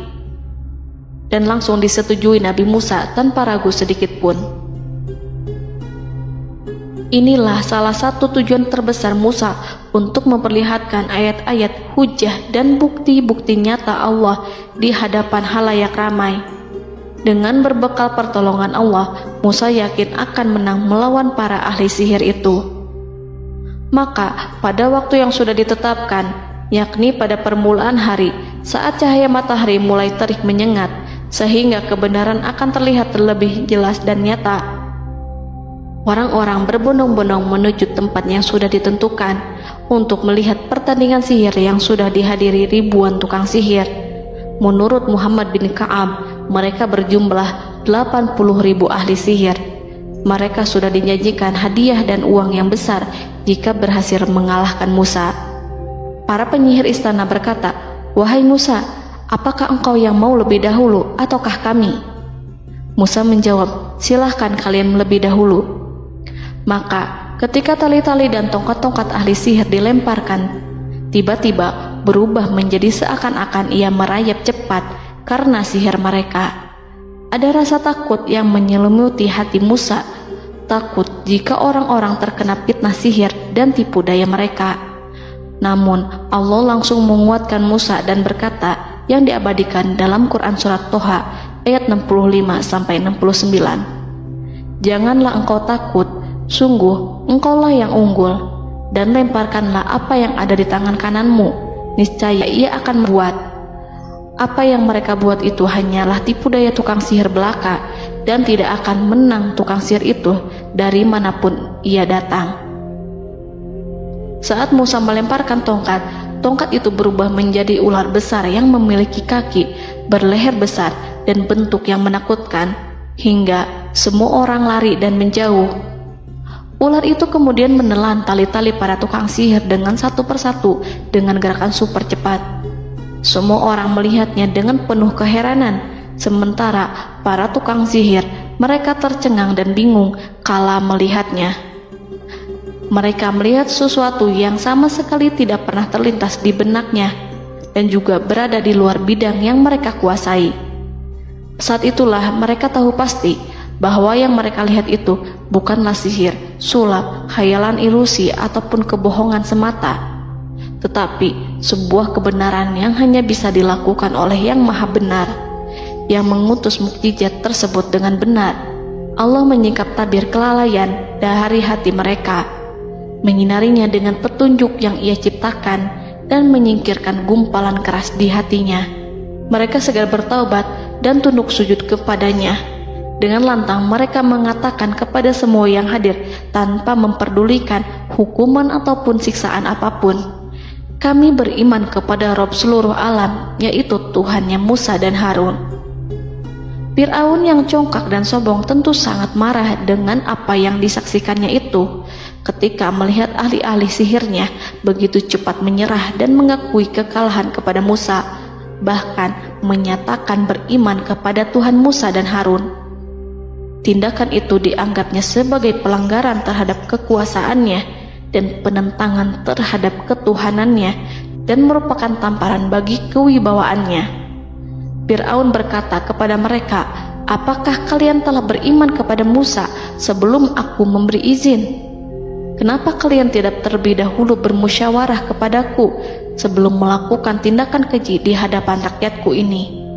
dan langsung disetujui Nabi Musa tanpa ragu sedikit pun. Inilah salah satu tujuan terbesar Musa untuk memperlihatkan ayat-ayat hujah dan bukti-bukti nyata Allah di hadapan halayak ramai. Dengan berbekal pertolongan Allah, Musa yakin akan menang melawan para ahli sihir itu. Maka pada waktu yang sudah ditetapkan, yakni pada permulaan hari, saat cahaya matahari mulai terik menyengat, sehingga kebenaran akan terlihat terlebih jelas dan nyata, orang-orang berbondong-bondong menuju tempat yang sudah ditentukan untuk melihat pertandingan sihir yang sudah dihadiri ribuan tukang sihir. Menurut Muhammad bin Ka'ab, mereka berjumlah 80.000 ahli sihir. Mereka sudah dijanjikan hadiah dan uang yang besar jika berhasil mengalahkan Musa. Para penyihir istana berkata, wahai Musa, apakah engkau yang mau lebih dahulu ataukah kami? Musa menjawab, silahkan kalian lebih dahulu. Maka ketika tali-tali dan tongkat-tongkat ahli sihir dilemparkan, tiba-tiba berubah menjadi seakan-akan ia merayap cepat karena sihir mereka. Ada rasa takut yang menyelimuti hati Musa, takut jika orang-orang terkena fitnah sihir dan tipu daya mereka. Namun Allah langsung menguatkan Musa dan berkata, yang diabadikan dalam Quran Surat Toha ayat 65-69. Janganlah engkau takut, sungguh engkaulah yang unggul, dan lemparkanlah apa yang ada di tangan kananmu, niscaya ia akan membuat. Apa yang mereka buat itu hanyalah tipu daya tukang sihir belaka, dan tidak akan menang tukang sihir itu dari manapun ia datang. Saat Musa melemparkan tongkat, tongkat itu berubah menjadi ular besar yang memiliki kaki, berleher besar, dan bentuk yang menakutkan, hingga semua orang lari dan menjauh. Ular itu kemudian menelan tali-tali para tukang sihir dengan satu persatu dengan gerakan super cepat. Semua orang melihatnya dengan penuh keheranan, sementara para tukang sihir mereka tercengang dan bingung kala melihatnya. Mereka melihat sesuatu yang sama sekali tidak pernah terlintas di benaknya dan juga berada di luar bidang yang mereka kuasai. Saat itulah mereka tahu pasti bahwa yang mereka lihat itu bukanlah sihir, sulap, khayalan ilusi ataupun kebohongan semata, tetapi sebuah kebenaran yang hanya bisa dilakukan oleh Yang Maha Benar, yang mengutus mukjizat tersebut dengan benar. Allah menyingkap tabir kelalaian dari hati mereka, menyinarinya dengan petunjuk yang Ia ciptakan dan menyingkirkan gumpalan keras di hatinya. Mereka segera bertaubat dan tunduk sujud kepadanya. Dengan lantang mereka mengatakan kepada semua yang hadir tanpa memperdulikan hukuman ataupun siksaan apapun, "Kami beriman kepada Rob seluruh alam, yaitu Tuhannya Musa dan Harun." Fir'aun yang congkak dan sombong tentu sangat marah dengan apa yang disaksikannya itu ketika melihat ahli-ahli sihirnya begitu cepat menyerah dan mengakui kekalahan kepada Musa, bahkan menyatakan beriman kepada Tuhan Musa dan Harun. Tindakan itu dianggapnya sebagai pelanggaran terhadap kekuasaannya dan penentangan terhadap ketuhanannya dan merupakan tamparan bagi kewibawaannya. Fir'aun berkata kepada mereka, "Apakah kalian telah beriman kepada Musa sebelum aku memberi izin? Kenapa kalian tidak terlebih dahulu bermusyawarah kepadaku sebelum melakukan tindakan keji di hadapan rakyatku ini?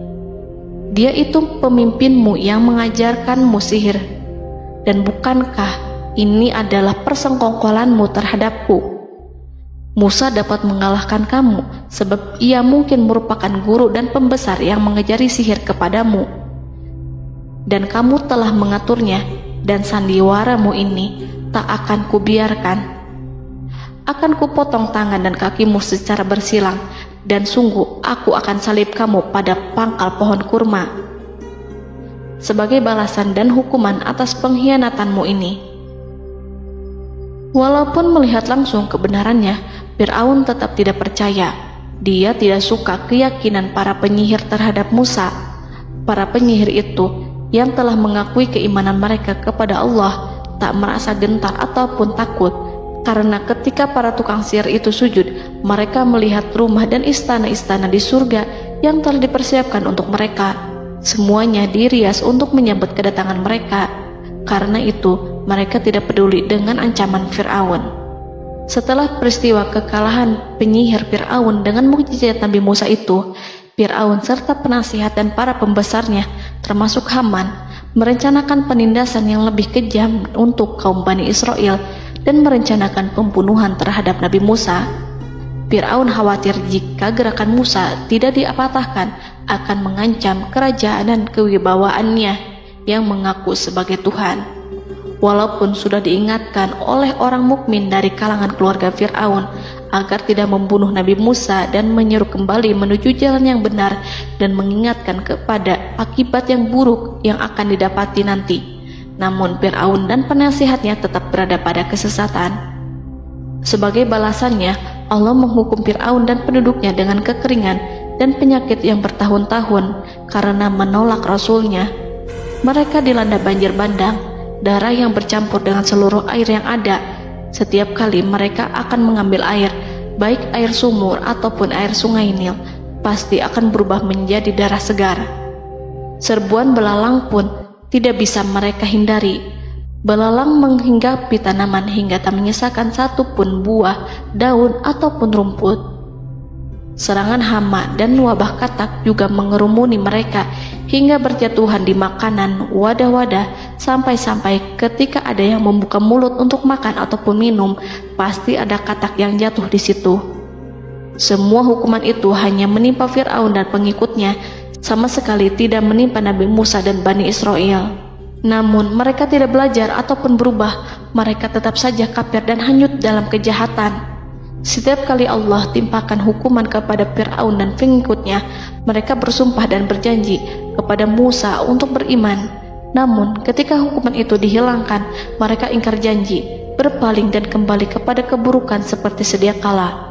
Dia itu pemimpinmu yang mengajarkanmu sihir, dan bukankah ini adalah persengkongkolanmu terhadapku? Musa dapat mengalahkan kamu sebab ia mungkin merupakan guru dan pembesar yang mengajari sihir kepadamu, dan kamu telah mengaturnya, dan sandiwaramu ini tak akan kubiarkan. Akan kupotong tangan dan kakimu secara bersilang, dan sungguh aku akan salib kamu pada pangkal pohon kurma sebagai balasan dan hukuman atas pengkhianatanmu ini." Walaupun melihat langsung kebenarannya, Fir'aun tetap tidak percaya. Dia tidak suka keyakinan para penyihir terhadap Musa. Para penyihir itu yang telah mengakui keimanan mereka kepada Allah tak merasa gentar ataupun takut, karena ketika para tukang sihir itu sujud, mereka melihat rumah dan istana-istana di surga yang telah dipersiapkan untuk mereka. Semuanya dirias untuk menyambut kedatangan mereka. Karena itu, mereka tidak peduli dengan ancaman Fir'aun. Setelah peristiwa kekalahan penyihir Fir'aun dengan mukjizat Nabi Musa itu, Fir'aun serta penasihat dan para pembesarnya, termasuk Haman, merencanakan penindasan yang lebih kejam untuk kaum Bani Israel dan merencanakan pembunuhan terhadap Nabi Musa. Fir'aun khawatir jika gerakan Musa tidak dipatahkan akan mengancam kerajaan dan kewibawaannya yang mengaku sebagai Tuhan. Walaupun sudah diingatkan oleh orang mukmin dari kalangan keluarga Fir'aun agar tidak membunuh Nabi Musa dan menyeru kembali menuju jalan yang benar dan mengingatkan kepada akibat yang buruk yang akan didapati nanti, namun Fir'aun dan penasihatnya tetap berada pada kesesatan. Sebagai balasannya, Allah menghukum Fir'aun dan penduduknya dengan kekeringan dan penyakit yang bertahun-tahun karena menolak Rasulnya. Mereka dilanda banjir bandang, darah yang bercampur dengan seluruh air yang ada. Setiap kali mereka akan mengambil air, baik air sumur ataupun air sungai Nil, pasti akan berubah menjadi darah segar. Serbuan belalang pun tidak bisa mereka hindari. Belalang menghinggapi tanaman hingga tak menyisakan satupun buah, daun ataupun rumput. Serangan hama dan wabah katak juga mengerumuni mereka hingga berjatuhan di makanan, wadah-wadah, sampai-sampai ketika ada yang membuka mulut untuk makan ataupun minum, pasti ada katak yang jatuh di situ. Semua hukuman itu hanya menimpa Fir'aun dan pengikutnya, sama sekali tidak menimpa Nabi Musa dan Bani Israel. Namun mereka tidak belajar ataupun berubah, mereka tetap saja kafir dan hanyut dalam kejahatan. Setiap kali Allah timpakan hukuman kepada Fir'aun dan pengikutnya, mereka bersumpah dan berjanji kepada Musa untuk beriman. Namun ketika hukuman itu dihilangkan, mereka ingkar janji, berpaling dan kembali kepada keburukan seperti sedia kala.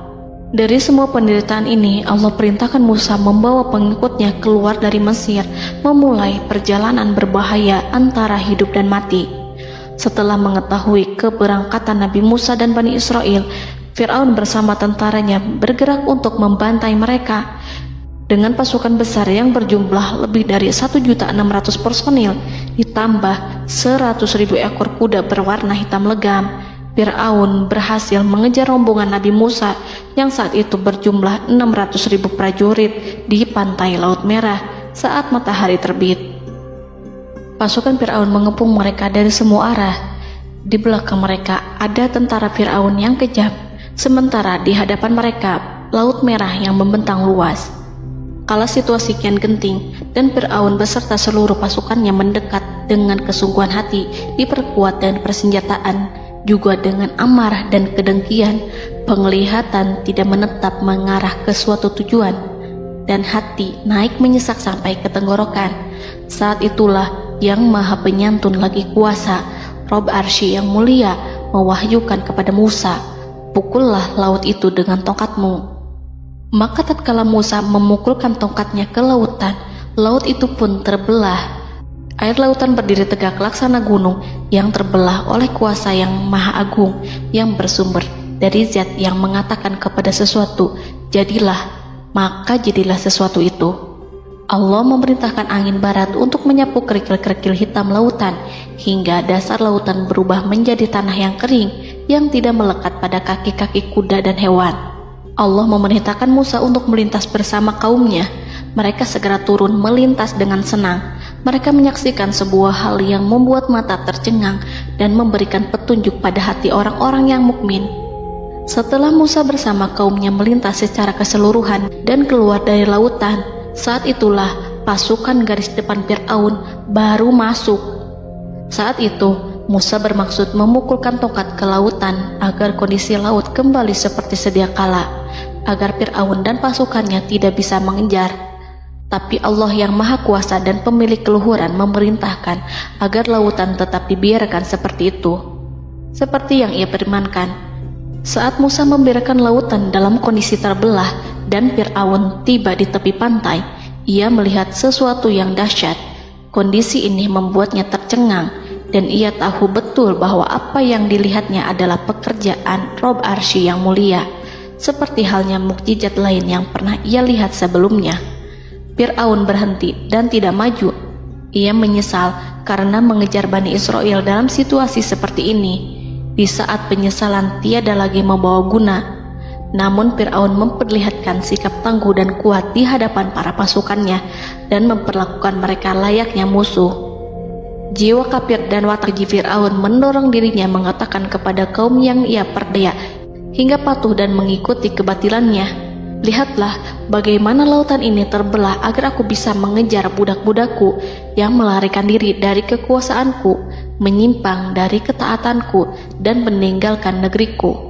Dari semua penderitaan ini, Allah perintahkan Musa membawa pengikutnya keluar dari Mesir, memulai perjalanan berbahaya antara hidup dan mati. Setelah mengetahui keberangkatan Nabi Musa dan Bani Israel, Fir'aun bersama tentaranya bergerak untuk membantai mereka. Dengan pasukan besar yang berjumlah lebih dari 1.600.000 personil, ditambah 100.000 ekor kuda berwarna hitam legam, Fir'aun berhasil mengejar rombongan Nabi Musa yang saat itu berjumlah 600.000 prajurit di pantai Laut Merah saat matahari terbit. Pasukan Fir'aun mengepung mereka dari semua arah. Di belakang mereka ada tentara Fir'aun yang kejam, sementara di hadapan mereka Laut Merah yang membentang luas. Kala situasi kian genting dan Fir'aun beserta seluruh pasukannya mendekat dengan kesungguhan hati, diperkuat dan persenjataan, juga dengan amarah dan kedengkian, penglihatan tidak menetap mengarah ke suatu tujuan, dan hati naik menyesak sampai ke tenggorokan. Saat itulah Yang Maha Penyantun lagi kuasa, Rob Arsy yang mulia, mewahyukan kepada Musa, "Pukullah laut itu dengan tongkatmu." Maka tatkala Musa memukulkan tongkatnya ke lautan, laut itu pun terbelah. Air lautan berdiri tegak laksana gunung yang terbelah oleh kuasa yang maha agung, yang bersumber dari zat yang mengatakan kepada sesuatu, "Jadilah," maka jadilah sesuatu itu. Allah memerintahkan angin barat untuk menyapu kerikil-kerikil hitam lautan, hingga dasar lautan berubah menjadi tanah yang kering, yang tidak melekat pada kaki-kaki kuda dan hewan. Allah memerintahkan Musa untuk melintas bersama kaumnya. Mereka segera turun melintas dengan senang. Mereka menyaksikan sebuah hal yang membuat mata tercengang dan memberikan petunjuk pada hati orang-orang yang mukmin. Setelah Musa bersama kaumnya melintas secara keseluruhan dan keluar dari lautan, saat itulah pasukan garis depan Fir'aun baru masuk. Saat itu Musa bermaksud memukulkan tongkat ke lautan agar kondisi laut kembali seperti sedia kala, agar Fir'aun dan pasukannya tidak bisa mengejar. Tapi Allah yang Maha Kuasa dan pemilik keluhuran memerintahkan agar lautan tetap dibiarkan seperti itu, seperti yang ia firmankan. Saat Musa membiarkan lautan dalam kondisi terbelah dan Fir'aun tiba di tepi pantai, ia melihat sesuatu yang dahsyat. Kondisi ini membuatnya tercengang, dan ia tahu betul bahwa apa yang dilihatnya adalah pekerjaan Rob Arsy yang mulia, seperti halnya mukjizat lain yang pernah ia lihat sebelumnya. Fir'aun berhenti dan tidak maju. Ia menyesal karena mengejar Bani Israel dalam situasi seperti ini, di saat penyesalan tiada lagi membawa guna. Namun Fir'aun memperlihatkan sikap tangguh dan kuat di hadapan para pasukannya dan memperlakukan mereka layaknya musuh. Jiwa kafir dan watak Fir'aun mendorong dirinya mengatakan kepada kaum yang ia perdaya hingga patuh dan mengikuti kebatilannya, "Lihatlah bagaimana lautan ini terbelah agar aku bisa mengejar budak-budakku yang melarikan diri dari kekuasaanku, menyimpang dari ketaatanku, dan meninggalkan negeriku."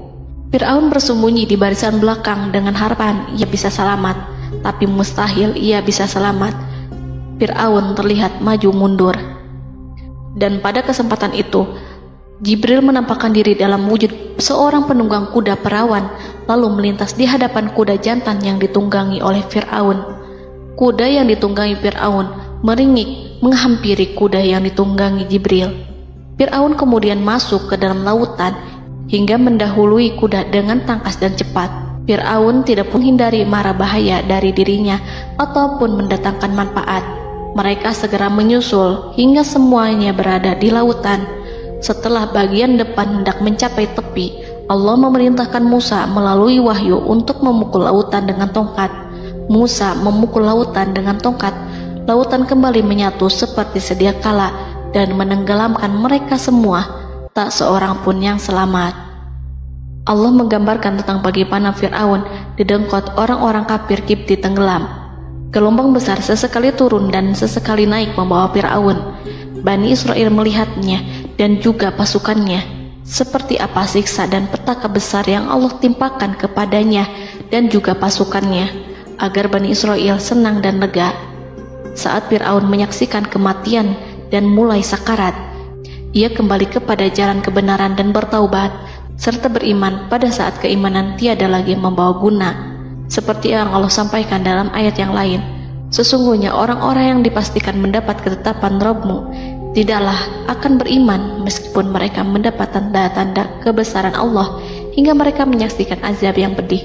Fir'aun bersembunyi di barisan belakang dengan harapan ia bisa selamat, tapi mustahil ia bisa selamat. Fir'aun terlihat maju mundur. Dan pada kesempatan itu, Jibril menampakkan diri dalam wujud seorang penunggang kuda perawan, lalu melintas di hadapan kuda jantan yang ditunggangi oleh Fir'aun. Kuda yang ditunggangi Fir'aun meringik menghampiri kuda yang ditunggangi Jibril. Fir'aun kemudian masuk ke dalam lautan hingga mendahului kuda dengan tangkas dan cepat. Fir'aun tidak menghindari mara bahaya dari dirinya ataupun mendatangkan manfaat. Mereka segera menyusul hingga semuanya berada di lautan. Setelah bagian depan hendak mencapai tepi, Allah memerintahkan Musa melalui wahyu untuk memukul lautan dengan tongkat. Musa memukul lautan dengan tongkat. Lautan kembali menyatu seperti sedia kala dan menenggelamkan mereka semua. Tak seorang pun yang selamat. Allah menggambarkan tentang bagaimana Fir'aun didengkot orang-orang kafir Kipti tenggelam. Gelombang besar sesekali turun dan sesekali naik membawa Fir'aun. Bani Israel melihatnya dan juga pasukannya, seperti apa siksa dan petaka besar yang Allah timpakan kepadanya dan juga pasukannya, agar Bani Israel senang dan lega. Saat Fir'aun menyaksikan kematian dan mulai sakarat, ia kembali kepada jalan kebenaran dan bertaubat, serta beriman pada saat keimanan tiada lagi membawa guna. Seperti yang Allah sampaikan dalam ayat yang lain, sesungguhnya orang-orang yang dipastikan mendapat ketetapan Rabb-Mu tidaklah akan beriman meskipun mereka mendapat tanda-tanda kebesaran Allah hingga mereka menyaksikan azab yang pedih.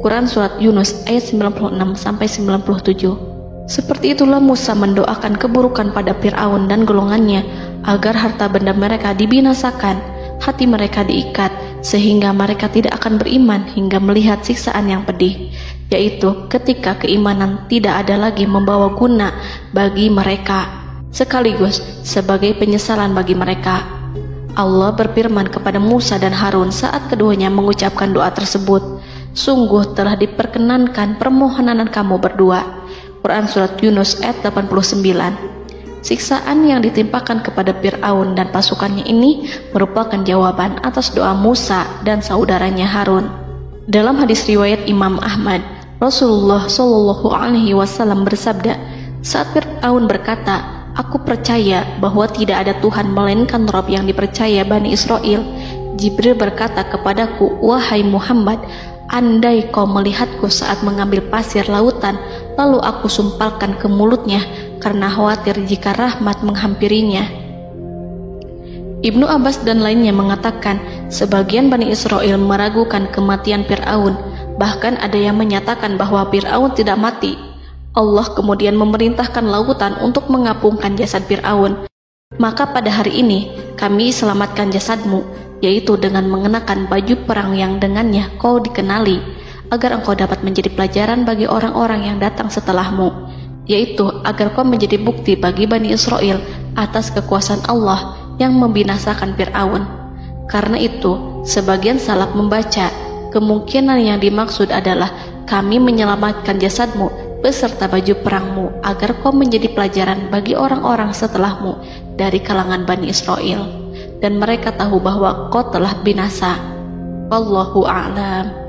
Quran Surat Yunus ayat 96-97. Seperti itulah Musa mendoakan keburukan pada Fir'aun dan golongannya agar harta benda mereka dibinasakan, hati mereka diikat sehingga mereka tidak akan beriman hingga melihat siksaan yang pedih, yaitu ketika keimanan tidak ada lagi membawa guna bagi mereka, sekaligus sebagai penyesalan bagi mereka. Allah berfirman kepada Musa dan Harun saat keduanya mengucapkan doa tersebut, sungguh telah diperkenankan permohonan kamu berdua. Quran Surat Yunus ayat 89. Siksaan yang ditimpakan kepada Fir'aun dan pasukannya ini merupakan jawaban atas doa Musa dan saudaranya Harun. Dalam hadis riwayat Imam Ahmad, Rasulullah Shallallahu Alaihi Wasallam bersabda, saat Fir'aun berkata, aku percaya bahwa tidak ada Tuhan melainkan Rabb yang dipercaya Bani Israel, Jibril berkata kepadaku, wahai Muhammad, andai kau melihatku saat mengambil pasir lautan, lalu aku sumpalkan ke mulutnya karena khawatir jika rahmat menghampirinya. Ibnu Abbas dan lainnya mengatakan, sebagian Bani Israel meragukan kematian Fir'aun, bahkan ada yang menyatakan bahwa Fir'aun tidak mati. Allah kemudian memerintahkan lautan untuk mengapungkan jasad Fir'aun. Maka pada hari ini kami selamatkan jasadmu, yaitu dengan mengenakan baju perang yang dengannya kau dikenali, agar engkau dapat menjadi pelajaran bagi orang-orang yang datang setelahmu, yaitu agar kau menjadi bukti bagi Bani Israel atas kekuasaan Allah yang membinasakan Fir'aun. Karena itu, sebagian salaf membaca, kemungkinan yang dimaksud adalah kami menyelamatkan jasadmu beserta baju perangmu agar kau menjadi pelajaran bagi orang-orang setelahmu dari kalangan Bani Israel, dan mereka tahu bahwa kau telah binasa. Wallahu a'lam.